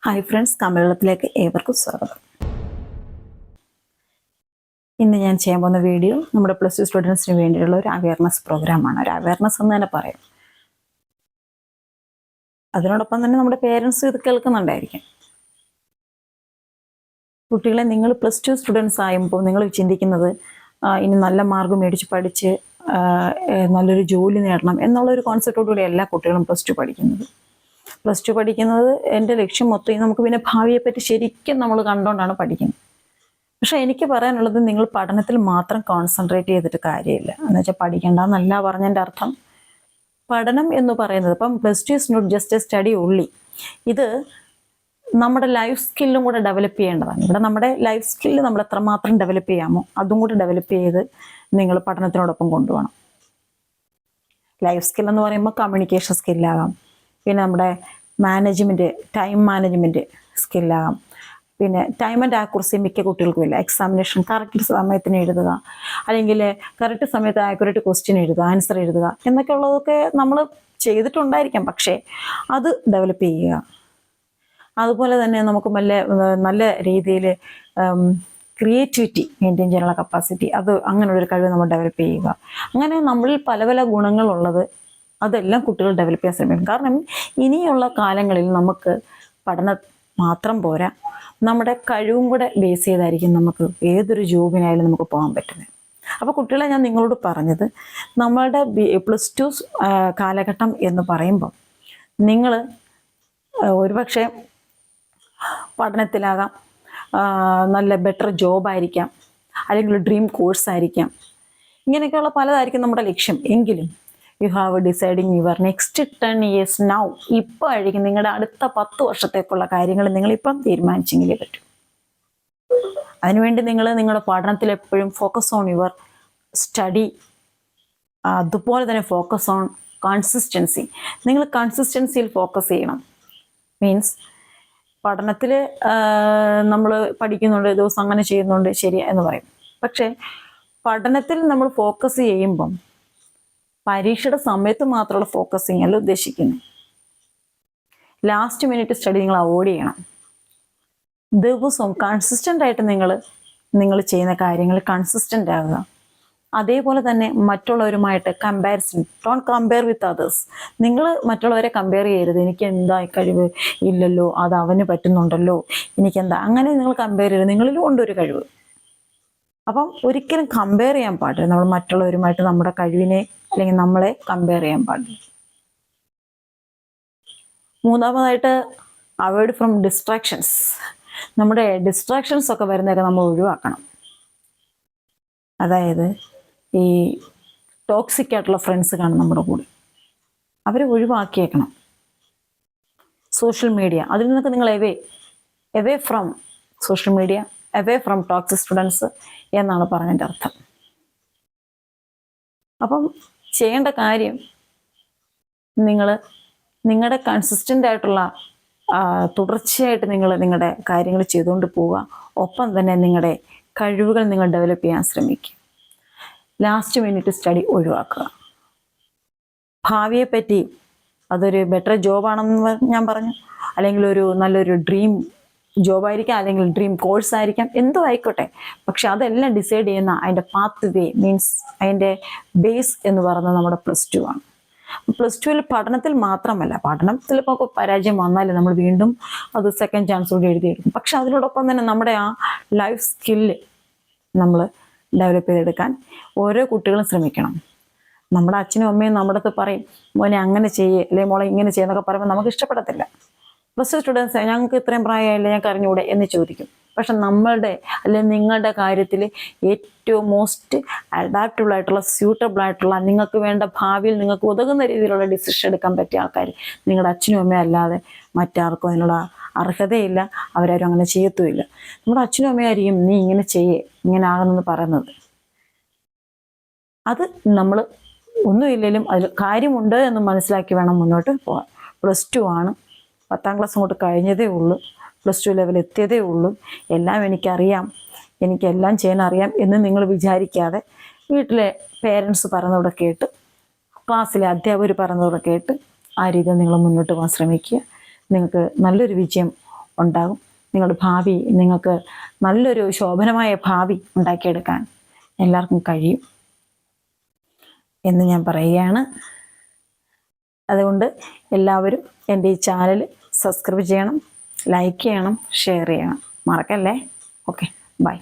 Hi friends, കമലത്തിലേക്ക് ഏവർക്കും സ്വാഗതം. ഇന്ന് ഞാൻ ചെയ്യാൻ പോകുന്ന വീഡിയോ നമ്മുടെ പ്ലസ് ടു സ്റ്റുഡൻസിന് വേണ്ടിയുള്ള ഒരു അവയർനെസ് പ്രോഗ്രാമാണ്. ഒരു അവയർനെസ് എന്ന് തന്നെ പറയാം. അതിനോടൊപ്പം തന്നെ നമ്മുടെ പേരൻസ് ഇത് കേൾക്കുന്നുണ്ടായിരിക്കും. കുട്ടികളെ, നിങ്ങൾ പ്ലസ് ടു സ്റ്റുഡൻസ് ആകുമ്പോൾ നിങ്ങൾ ചിന്തിക്കുന്നത് ഇനി നല്ല മാർക്ക് മേടിച്ച് പഠിച്ച് നല്ലൊരു ജോലി നേടണം എന്നുള്ളൊരു കോൺസെപ്റ്റോടുകൂടി എല്ലാ കുട്ടികളും പ്ലസ് ടു പഠിക്കുന്നത് എൻ്റെ ലക്ഷ്യം മൊത്തം നമുക്ക് പിന്നെ ഭാവിയെപ്പറ്റി ശരിക്കും നമ്മൾ കണ്ടുകൊണ്ടാണ് പഠിക്കുന്നത്. പക്ഷെ എനിക്ക് പറയാനുള്ളത്, നിങ്ങൾ പഠനത്തിൽ മാത്രം കോൺസെൻട്രേറ്റ് ചെയ്തിട്ട് കാര്യമില്ല. എന്ന് വെച്ചാൽ പഠിക്കേണ്ടെന്നല്ല പറഞ്ഞതിൻ്റെ അർത്ഥം. പഠനം എന്ന് പറയുന്നത് ഇപ്പം plus two is not just a study ഉള്ളി. ഇത് നമ്മുടെ ലൈഫ് സ്കില്ലും കൂടെ ഡെവലപ്പ് ചെയ്യേണ്ടതാണ്. ഇവിടെ നമ്മുടെ ലൈഫ് സ്കില്ല് നമ്മൾ എത്രമാത്രം ഡെവലപ്പ് ചെയ്യാമോ അതും കൂടി ഡെവലപ്പ് ചെയ്ത് നിങ്ങൾ പഠനത്തിനോടൊപ്പം കൊണ്ടുപോകണം. ലൈഫ് സ്കിൽ എന്ന് പറയുമ്പോൾ കമ്മ്യൂണിക്കേഷൻ സ്കില്ലാകാം, പിന്നെ നമ്മുടെ ടൈം മാനേജ്മെൻറ്റ് സ്കില്ലാകാം, പിന്നെ ടൈം ആൻഡ് ആക്യുറസി മിക്ക കുട്ടികൾക്കും ഇല്ല. എക്സാമിനേഷൻ കറക്റ്റ് സമയത്തിന് എഴുതുക, അല്ലെങ്കിൽ കറക്റ്റ് സമയത്ത് ആക്യുറേറ്റ് ക്വസ്റ്റ്യൻ എഴുതുക, ആൻസർ എഴുതുക എന്നൊക്കെ ഉള്ളതൊക്കെ നമ്മൾ ചെയ്തിട്ടുണ്ടായിരിക്കാം. പക്ഷേ അത് ഡെവലപ്പ് ചെയ്യുക. അതുപോലെ തന്നെ നമുക്ക് നല്ല രീതിയിൽ ക്രിയേറ്റിവിറ്റി മെയിൻറ്റെയിൻ ചെയ്യാനുള്ള കപ്പാസിറ്റി, അങ്ങനെയുള്ളൊരു കഴിവ് നമ്മൾ ഡെവലപ്പ് ചെയ്യുക. അങ്ങനെ നമ്മളിൽ പല പല ഗുണങ്ങളുള്ളത് അതെല്ലാം കുട്ടികൾ ഡെവലപ്പ് ചെയ്യാൻ ശ്രമിക്കും. കാരണം ഇനിയുള്ള കാലങ്ങളിൽ നമുക്ക് പഠനം മാത്രം പോരാ, നമ്മുടെ കഴിവും കൂടെ ബേസ് ചെയ്തായിരിക്കും നമുക്ക് ഏതൊരു ജോബിനായാലും നമുക്ക് പോകാൻ പറ്റുന്നത്. അപ്പോൾ കുട്ടികളെ, ഞാൻ നിങ്ങളോട് പറഞ്ഞത്, നമ്മളുടെ പ്ലസ് ടു കാലഘട്ടം എന്ന് പറയുമ്പം നിങ്ങൾ ഒരുപക്ഷെ പഠനത്തിലാകാം, നല്ല ബെറ്റർ ജോബായിരിക്കാം, അല്ലെങ്കിൽ ഡ്രീം കോഴ്സായിരിക്കാം, ഇങ്ങനെയൊക്കെയുള്ള പലതായിരിക്കും നമ്മുടെ ലക്ഷ്യം. എങ്കിലും you have deciding your next 10 years now. ഇപ്പോൾ ആയിരിക്കും നിങ്ങളുടെ അടുത്ത 10 വർഷത്തേക്കുള്ള കാര്യങ്ങൾ നിങ്ങളിപ്പം തീരുമാനിച്ചെങ്കിലേ പറ്റും. അതിനുവേണ്ടി നിങ്ങൾ നിങ്ങളുടെ പഠനത്തിൽ എപ്പോഴും ഫോക്കസ് ഓൺ യുവർ സ്റ്റഡി. അതുപോലെ തന്നെ ഫോക്കസ് ഓൺ കൺസിസ്റ്റൻസി. നിങ്ങൾ കൺസിസ്റ്റൻസിയിൽ ഫോക്കസ് ചെയ്യണം. മീൻസ് പഠനത്തിൽ നമ്മൾ പഠിക്കുന്നുണ്ട്, ദിവസം അങ്ങനെ ചെയ്യുന്നുണ്ട്, ശരി എന്ന് പറയും. പക്ഷേ പഠനത്തിൽ നമ്മൾ ഫോക്കസ് ചെയ്യുമ്പം പരീക്ഷയുടെ സമയത്ത് മാത്രമുള്ള ഫോക്കസിങ് അല്ല ഉദ്ദേശിക്കുന്നത്. ലാസ്റ്റ് മിനിറ്റ് സ്റ്റഡി നിങ്ങൾ അവോയ്ഡ് ചെയ്യണം. ദിവസവും കൺസിസ്റ്റൻ്റ് ആയിട്ട് നിങ്ങൾ ചെയ്യുന്ന കാര്യങ്ങൾ കൺസിസ്റ്റൻ്റ് ആകുക. അതേപോലെ തന്നെ മറ്റുള്ളവരുമായിട്ട് comparison. Don't compare with others. നിങ്ങൾ മറ്റുള്ളവരെ കമ്പയർ ചെയ്യരുത്. എനിക്ക് എന്താ കഴിവ് ഇല്ലല്ലോ, അത് അവന് പറ്റുന്നുണ്ടല്ലോ, എനിക്കെന്താ, അങ്ങനെ നിങ്ങൾ കമ്പയർ ചെയ്യരുത്. നിങ്ങളിലും ഉണ്ടൊരു കഴിവ്. അപ്പം ഒരിക്കലും കമ്പയർ ചെയ്യാൻ പാടില്ല. നമ്മൾ മറ്റുള്ളവരുമായിട്ട് നമ്മുടെ കഴിവിനെ അല്ലെങ്കിൽ നമ്മളെ കമ്പയർ ചെയ്യാൻ പാടില്ല. മൂന്നാമതായിട്ട്, അവോയ്ഡ് ഫ്രം ഡിസ്ട്രാക്ഷൻസ്. നമ്മുടെ ഡിസ്ട്രാക്ഷൻസ് ഒക്കെ വരുന്നതൊക്കെ നമ്മൾ ഒഴിവാക്കണം. അതായത് ഈ ടോക്സിക് ആയിട്ടുള്ള ഫ്രണ്ട്സ് കാണും നമ്മുടെ കൂടെ, അവരെ ഒഴിവാക്കിയേക്കണം. സോഷ്യൽ മീഡിയ, അതിൽ നിന്നൊക്കെ നിങ്ങൾ away from social media, away from toxic students എന്നാണ് പറഞ്ഞതിൻ്റെ അർത്ഥം. അപ്പം ചെയ്യേണ്ട കാര്യം, നിങ്ങളുടെ കൺസിസ്റ്റൻ്റ് ആയിട്ടുള്ള തുടർച്ചയായിട്ട് നിങ്ങളുടെ കാര്യങ്ങൾ ചെയ്തുകൊണ്ട് പോവുക. ഒപ്പം തന്നെ നിങ്ങളുടെ കഴിവുകൾ നിങ്ങൾ ഡെവലപ്പ് ചെയ്യാൻ ശ്രമിക്കുക. ലാസ്റ്റ് മിനിറ്റ് സ്റ്റഡി ഒഴിവാക്കുക. ഭാവിയെപ്പറ്റി അതൊരു ബെറ്റർ ജോബാണെന്ന് ഞാൻ പറഞ്ഞു, അല്ലെങ്കിൽ നല്ലൊരു ഡ്രീം ജോബായിരിക്കാം, അല്ലെങ്കിൽ ഡ്രീം കോഴ്സായിരിക്കാം, എന്തോ ആയിക്കോട്ടെ. പക്ഷെ അതെല്ലാം ഡിസൈഡ് ചെയ്യുന്ന അതിൻ്റെ പാത്ത് വേ, മീൻസ് അതിൻ്റെ ബേസ് എന്ന് പറയുന്നത് നമ്മുടെ പ്ലസ് ടു ആണ്. പ്ലസ് ടുവിൽ പഠനത്തിൽ മാത്രമല്ല, പഠനത്തിൽ ഇപ്പോൾ പരാജയം വന്നാലും നമ്മൾ വീണ്ടും അത് സെക്കൻഡ് ചാൻസ് കൂടി എഴുതിയെടുക്കും. പക്ഷെ അതിനോടൊപ്പം തന്നെ നമ്മുടെ ആ ലൈഫ് സ്കില്ല് നമ്മൾ ഡെവലപ്പ് ചെയ്തെടുക്കാൻ ഓരോ കുട്ടികളും ശ്രമിക്കണം. നമ്മുടെ അച്ഛനും അമ്മയും നമ്മുടെ അടുത്ത് പറയും, മോനെ അങ്ങനെ ചെയ്യേ, അല്ലെങ്കിൽ മോളെ ഇങ്ങനെ ചെയ്യുന്നൊക്കെ പറയുമ്പോൾ നമുക്ക് ഇഷ്ടപ്പെടത്തില്ല. പ്ലസ് ടു സ്റ്റുഡൻസ്, ഞങ്ങൾക്ക് ഇത്രയും പ്രായമായില്ലേ, ഞങ്ങൾക്ക് അറിഞ്ഞുകൂടെ എന്ന് ചോദിക്കും. പക്ഷെ അല്ലെങ്കിൽ നിങ്ങളുടെ കാര്യത്തിൽ ഏറ്റവും മോസ്റ്റ് അഡാപ്റ്റബിൾ ആയിട്ടുള്ള, സ്യൂട്ടബിൾ ആയിട്ടുള്ള, നിങ്ങൾക്ക് വേണ്ട ഭാവിയിൽ നിങ്ങൾക്ക് ഉതകുന്ന രീതിയിലുള്ള ഡിസിഷൻ എടുക്കാൻ പറ്റിയ ആൾക്കാർ നിങ്ങളുടെ അച്ഛനും അമ്മയും അല്ലാതെ മറ്റാർക്കും അതിനുള്ള അർഹതയില്ല. അവരാരും അങ്ങനെ ചെയ്യത്തുമില്ല. നമ്മുടെ അച്ഛനും അമ്മയായിരിക്കും നീ ഇങ്ങനെ ചെയ്യേ, ഇങ്ങനെ ആകുന്നെന്ന് പറയുന്നത്. അത് നമ്മൾ ഒന്നുമില്ലെങ്കിലും അതിൽ കാര്യമുണ്ട് എന്ന് മനസ്സിലാക്കി വേണം മുന്നോട്ട് പോകാൻ. പ്ലസ് ടു ആണ്, 10ാം ക്ലാസ് അങ്ങോട്ട് കഴിഞ്ഞതേ ഉള്ളൂ, പ്ലസ് ടു ലെവൽ എത്തിയതേ ഉള്ളൂ, എല്ലാം എനിക്കറിയാം, എനിക്കെല്ലാം ചെയ്യാനറിയാം എന്ന് നിങ്ങൾ വിചാരിക്കാതെ വീട്ടിലെ പേരൻസ് പറയുന്നതോടെ കേട്ട്, ക്ലാസ്സിലെ അധ്യാപകർ പറയുന്നതോടെ കേട്ട് ആ രീതിയിൽ നിങ്ങൾ മുന്നോട്ട് പോകാൻ ശ്രമിക്കുക. നിങ്ങൾക്ക് നല്ലൊരു വിജയം ഉണ്ടാകും. നിങ്ങളുടെ ഭാവി, നിങ്ങൾക്ക് നല്ലൊരു ശോഭനമായ ഭാവി ഉണ്ടാക്കിയെടുക്കാൻ എല്ലാവർക്കും കഴിയും എന്ന് ഞാൻ പറയുകയാണ്. അതുകൊണ്ട് എല്ലാവരും എൻ്റെ ഈ ചാനൽ സബ്സ്ക്രൈബ് ചെയ്യണം, ലൈക്ക് ചെയ്യണം, ഷെയർ ചെയ്യണം, മറക്കല്ലേ. Okay, by.